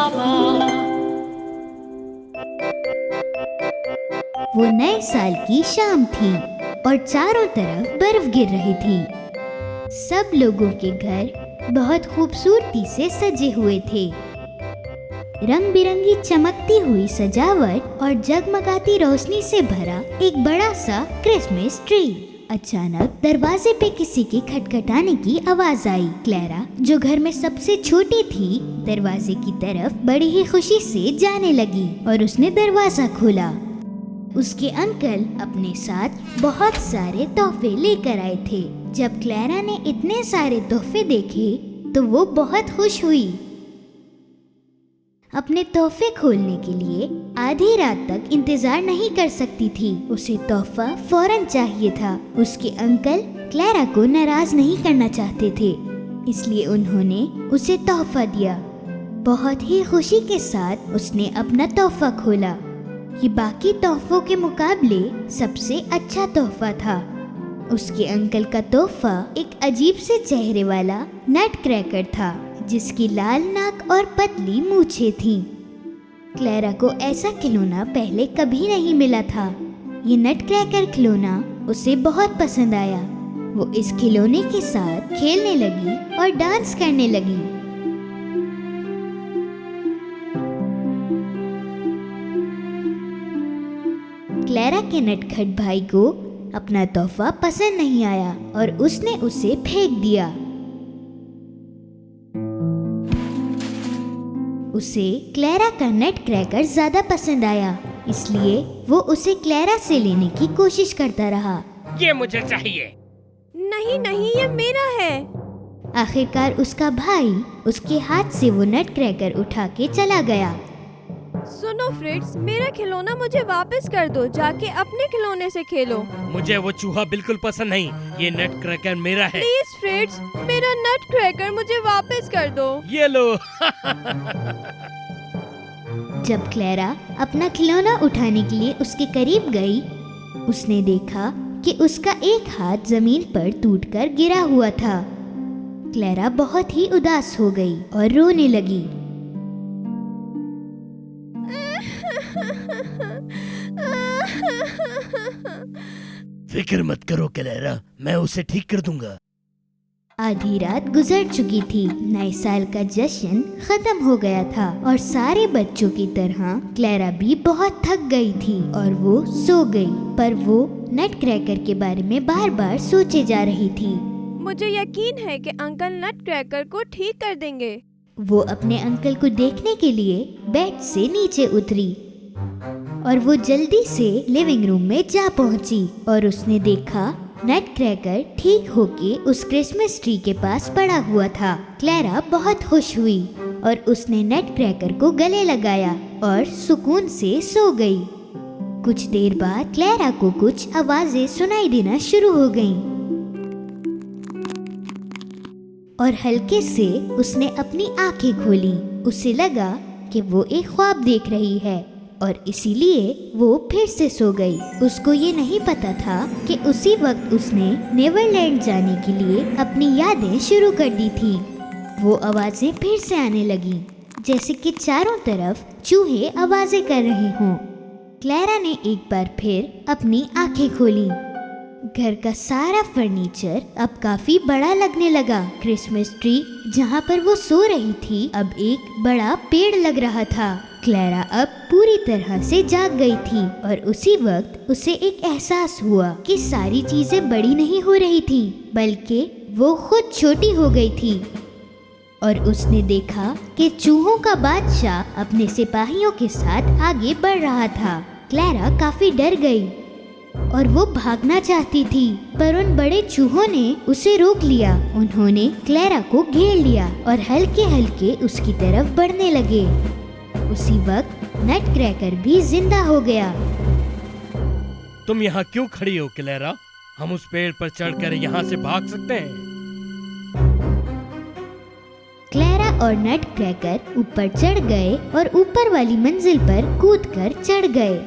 बाबा। वो नए साल की शाम थी और चारों तरफ बर्फ गिर रही थी। सब लोगों के घर बहुत खूबसूरती से सजे हुए थे। रंग बिरंगी चमकती हुई सजावट और जगमगाती रोशनी से भरा एक बड़ा सा क्रिसमस ट्री। अचानक दरवाजे पे किसी के खटखटाने की आवाज आई। क्लेरा, जो घर में सबसे छोटी थी, दरवाजे की तरफ बड़ी ही खुशी से जाने लगी और उसने दरवाजा खोला। उसके अंकल अपने साथ बहुत सारे तोहफे लेकर आए थे। जब क्लेरा ने इतने सारे तोहफे देखे तो वो बहुत खुश हुई। अपने तोहफे खोलने के लिए आधी रात तक इंतजार नहीं कर सकती थी। उसे तोहफा फौरन चाहिए था। उसके अंकल क्लेरा को नाराज नहीं करना चाहते थे, इसलिए उन्होंने उसे तोहफा दिया। बहुत ही खुशी के साथ उसने अपना तोहफा खोला। ये बाकी तोहफों के मुकाबले सबसे अच्छा तोहफा था। उसके अंकल का तोहफा एक अजीब से चेहरे वाला नट क्रैकर था, जिसकी लाल नाक और पतली मूछें थीं। क्लेरा को ऐसा खिलौना पहले कभी नहीं मिला था। ये नट क्रैकर खिलौना उसे बहुत पसंद आया। वो इस खिलौने के साथ खेलने लगी और डांस करने लगी। क्लेरा के नटखट भाई को अपना तोहफा पसंद नहीं आया और उसने उसे फेंक दिया। उसे क्लेरा का नट क्रैकर ज्यादा पसंद आया, इसलिए वो उसे क्लेरा से लेने की कोशिश करता रहा। ये मुझे चाहिए। नहीं नहीं, ये मेरा है। आखिरकार उसका भाई उसके हाथ से वो नट क्रैकर उठा के चला गया। सुनो फ्रिट्स, मेरा खिलौना मुझे वापस कर दो। जाके अपने खिलौने से खेलो। मुझे वो चूहा बिल्कुल पसंद नहीं। ये नट क्रैकर मेरा है। प्लीज फ्रिट्स, मेरा नट क्रैकर मुझे वापस कर दो। ये लो। जब क्लेरा अपना खिलौना उठाने के लिए उसके करीब गई, उसने देखा कि उसका एक हाथ जमीन पर टूटकर गिरा हुआ था। क्लेरा बहुत ही उदास हो गई और रोने लगी। फिक्र मत करो क्लेरा, मैं उसे ठीक कर दूंगा। आधी रात गुजर चुकी थी। नए साल का जश्न खत्म हो गया था और सारे बच्चों की तरह क्लेरा भी बहुत थक गई थी और वो सो गई। पर वो नट क्रैकर के बारे में बार बार सोचे जा रही थी। मुझे यकीन है कि अंकल नट क्रैकर को ठीक कर देंगे। वो अपने अंकल को देखने के लिए बेड से नीचे उतरी और वो जल्दी से लिविंग रूम में जा पहुंची और उसने देखा नट क्रैकर ठीक होके उस क्रिसमस ट्री के पास पड़ा हुआ था। क्लेरा बहुत खुश हुई और उसने नट क्रैकर को गले लगाया और सुकून से सो गई। कुछ देर बाद क्लेरा को कुछ आवाजें सुनाई देना शुरू हो गईं और हल्के से उसने अपनी आंखें खोली। उसे लगा कि वो एक ख्वाब देख रही है और इसीलिए वो फिर से सो गई। उसको ये नहीं पता था कि उसी वक्त उसने नेवरलैंड जाने के लिए अपनी यादें शुरू कर दी थी। वो आवाजें फिर से आने लगी, जैसे कि चारों तरफ चूहे आवाजें कर रहे हों। क्लेरा ने एक बार फिर अपनी आंखें खोली। घर का सारा फर्नीचर अब काफी बड़ा लगने लगा। क्रिसमस ट्री जहाँ पर वो सो रही थी अब एक बड़ा पेड़ लग रहा था। क्लेरा अब पूरी तरह से जाग गई थी और उसी वक्त उसे एक एहसास हुआ कि सारी चीजें बड़ी नहीं हो रही थी, बल्कि वो खुद छोटी हो गई थी। और उसने देखा कि चूहों का बादशाह अपने सिपाहियों के साथ आगे बढ़ रहा था। क्लेरा काफी डर गई और वो भागना चाहती थी, पर उन बड़े चूहों ने उसे रोक लिया। उन्होंने क्लेरा को घेर लिया और हल्के हल्के उसकी तरफ बढ़ने लगे। उसी वक्त नट क्रैकर भी जिंदा हो गया। तुम यहाँ क्यों खड़ी हो क्लेरा? हम उस पेड़ पर चढ़कर यहाँ से भाग सकते हैं। क्लेरा और नट क्रैकर ऊपर चढ़ गए और ऊपर वाली मंजिल पर कूदकर चढ़ गए।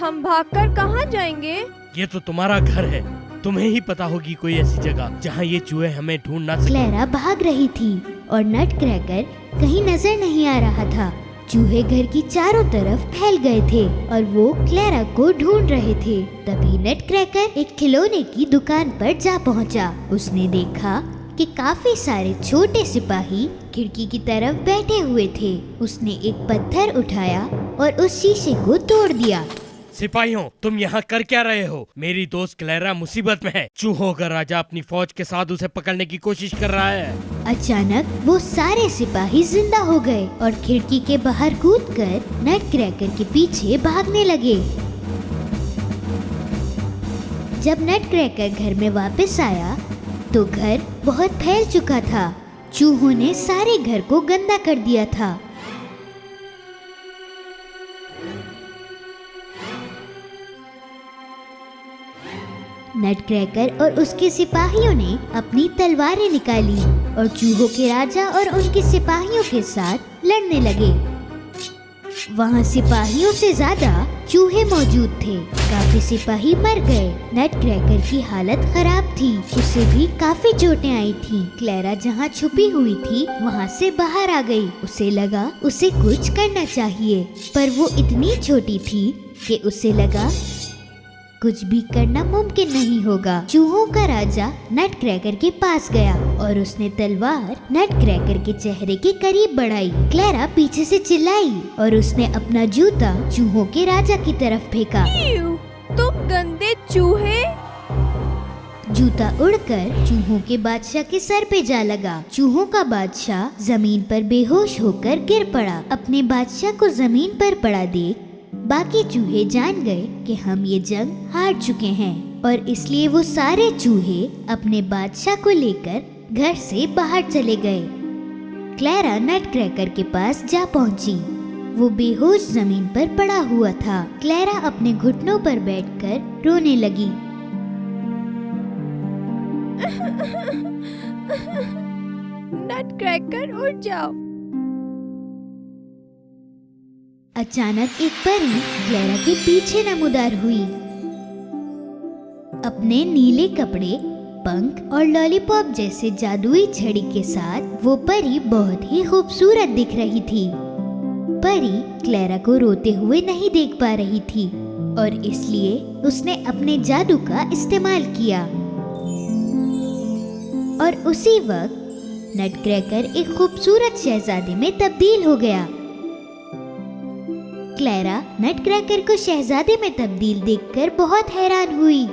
हम भागकर कहाँ जाएंगे? ये तो तुम्हारा घर है, तुम्हें ही पता होगी कोई ऐसी जगह जहाँ ये चूहे हमें ढूंढ ना सके। क्लेरा भाग रही थी और नट क्रैकर कहीं नजर नहीं आ रहा था। चूहे घर की चारों तरफ फैल गए थे और वो क्लेरा को ढूंढ रहे थे। तभी नट क्रैकर एक खिलौने की दुकान पर जा पहुंचा। उसने देखा कि काफी सारे छोटे सिपाही खिड़की की तरफ बैठे हुए थे। उसने एक पत्थर उठाया और उस शीशे को तोड़ दिया। सिपाहियों, तुम यहाँ कर क्या रहे हो? मेरी दोस्त क्लेरा मुसीबत में है। चूहों का राजा अपनी फौज के साथ उसे पकड़ने की कोशिश कर रहा है। अचानक वो सारे सिपाही जिंदा हो गए और खिड़की के बाहर कूदकर नट क्रैकर के पीछे भागने लगे। जब नट क्रैकर घर में वापस आया तो घर बहुत फैल चुका था। चूहों ने सारे घर को गंदा कर दिया था। नट क्रैकर और उसके सिपाहियों ने अपनी तलवारें निकाली और चूहों के राजा और उनके सिपाहियों के साथ लड़ने लगे। वहाँ सिपाहियों से ज्यादा चूहे मौजूद थे। काफी सिपाही मर गए। नट क्रैकर की हालत खराब थी। उसे भी काफी चोटें आई थी। क्लेरा जहाँ छुपी हुई थी वहाँ से बाहर आ गई। उसे लगा उसे कुछ करना चाहिए, पर वो इतनी छोटी थी कि उसे लगा कुछ भी करना मुमकिन नहीं होगा। चूहों का राजा नट क्रैकर के पास गया और उसने तलवार नट क्रैकर के चेहरे के करीब बढ़ाई। क्लेरा पीछे से चिल्लाई और उसने अपना जूता चूहों के राजा की तरफ फेंका। तुम गंदे चूहे! जूता उड़कर चूहों के बादशाह के सर पे जा लगा। चूहों का बादशाह जमीन पर बेहोश होकर गिर पड़ा। अपने बादशाह को जमीन पर पड़ा देख बाकी चूहे जान गए कि हम ये जंग हार चुके हैं और इसलिए वो सारे चूहे अपने बादशाह को लेकर घर से बाहर चले गए। क्लेरा नट क्रैकर के पास जा पहुंची। वो बेहोश जमीन पर पड़ा हुआ था। क्लेरा अपने घुटनों पर बैठकर रोने लगी। नट क्रैकर उठ जाओ। अचानक एक परी क्लेरा के पीछे नमूदार हुई। अपने नीले कपड़े, पंख और लॉलीपॉप जैसे जादुई छड़ी के साथ वो परी बहुत ही खूबसूरत दिख रही थी। परी क्लेरा को रोते हुए नहीं देख पा रही थी और इसलिए उसने अपने जादू का इस्तेमाल किया और उसी वक्त नट क्रैकर एक खूबसूरत शहजादे में तब्दील हो गया। क्लेरा नट क्रैकर को शहजादे में तब्दील देखकर बहुत हैरान हुई।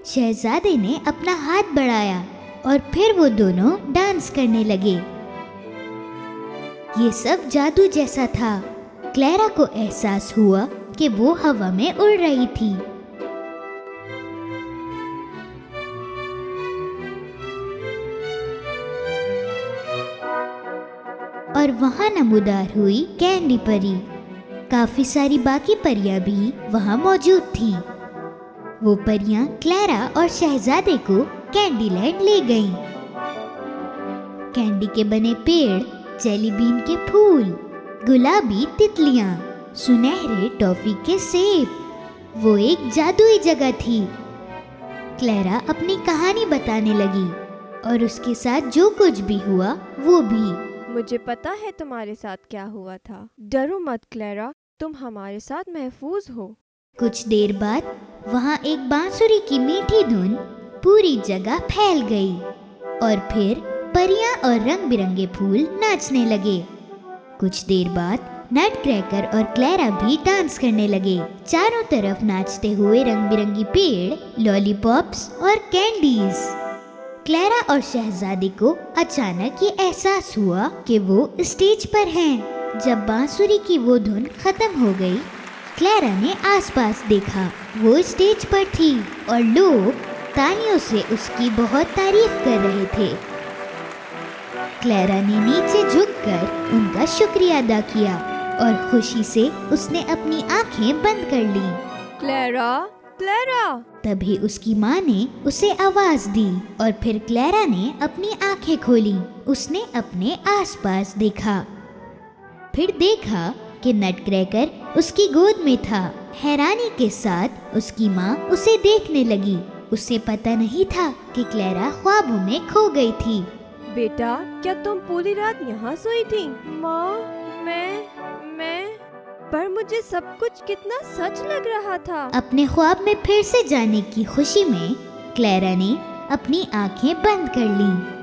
शहजादे ने अपना हाथ बढ़ाया और फिर वो दोनों डांस करने लगे। ये सब जादू जैसा था। क्लेरा को एहसास हुआ कि वो हवा में उड़ रही थी। और वहाँ नमूदार हुई कैंडी परी। काफी सारी बाकी परियां भी वहाँ मौजूद थी। वो परियां क्लेरा और शहजादे को कैंडी लैंड ले गईं। कैंडी के बने पेड़, जेली बीन के फूल, गुलाबी तितलियां, सुनहरे टॉफी के सेब, वो एक जादुई जगह थी। क्लेरा अपनी कहानी बताने लगी और उसके साथ जो कुछ भी हुआ वो भी। मुझे पता है तुम्हारे साथ क्या हुआ था। डरो मत क्लेरा, तुम हमारे साथ महफूज हो। कुछ देर बाद वहाँ एक बांसुरी की मीठी धुन पूरी जगह फैल गई और फिर परियां और रंग बिरंगे फूल नाचने लगे। कुछ देर बाद नट क्रैकर और क्लेरा भी डांस करने लगे। चारों तरफ नाचते हुए रंग बिरंगी पेड़, लॉलीपॉप्स और कैंडीज। क्लेरा और शहजादी को अचानक ये एहसास हुआ कि वो स्टेज पर हैं। जब बांसुरी की वो धुन खत्म हो गई, क्लेरा ने आसपास देखा। वो स्टेज पर थी और लोग तालियों से उसकी बहुत तारीफ कर रहे थे। क्लेरा ने नीचे झुककर उनका शुक्रिया अदा किया और खुशी से उसने अपनी आंखें बंद कर ली। Clara, Clara! तभी उसकी माँ ने उसे आवाज दी और फिर क्लेरा ने अपनी आंखें खोली। उसने अपने आसपास देखा, फिर देखा कि नट क्रैकर उसकी गोद में था। हैरानी के साथ उसकी माँ उसे देखने लगी। उसे पता नहीं था कि क्लेरा ख्वाबों में खो गई थी। बेटा, क्या तुम पूरी रात यहाँ सोई थी? माँ, मैं पर मुझे सब कुछ कितना सच लग रहा था। अपने ख्वाब में फिर से जाने की खुशी में क्लेरा ने अपनी आंखें बंद कर लीं।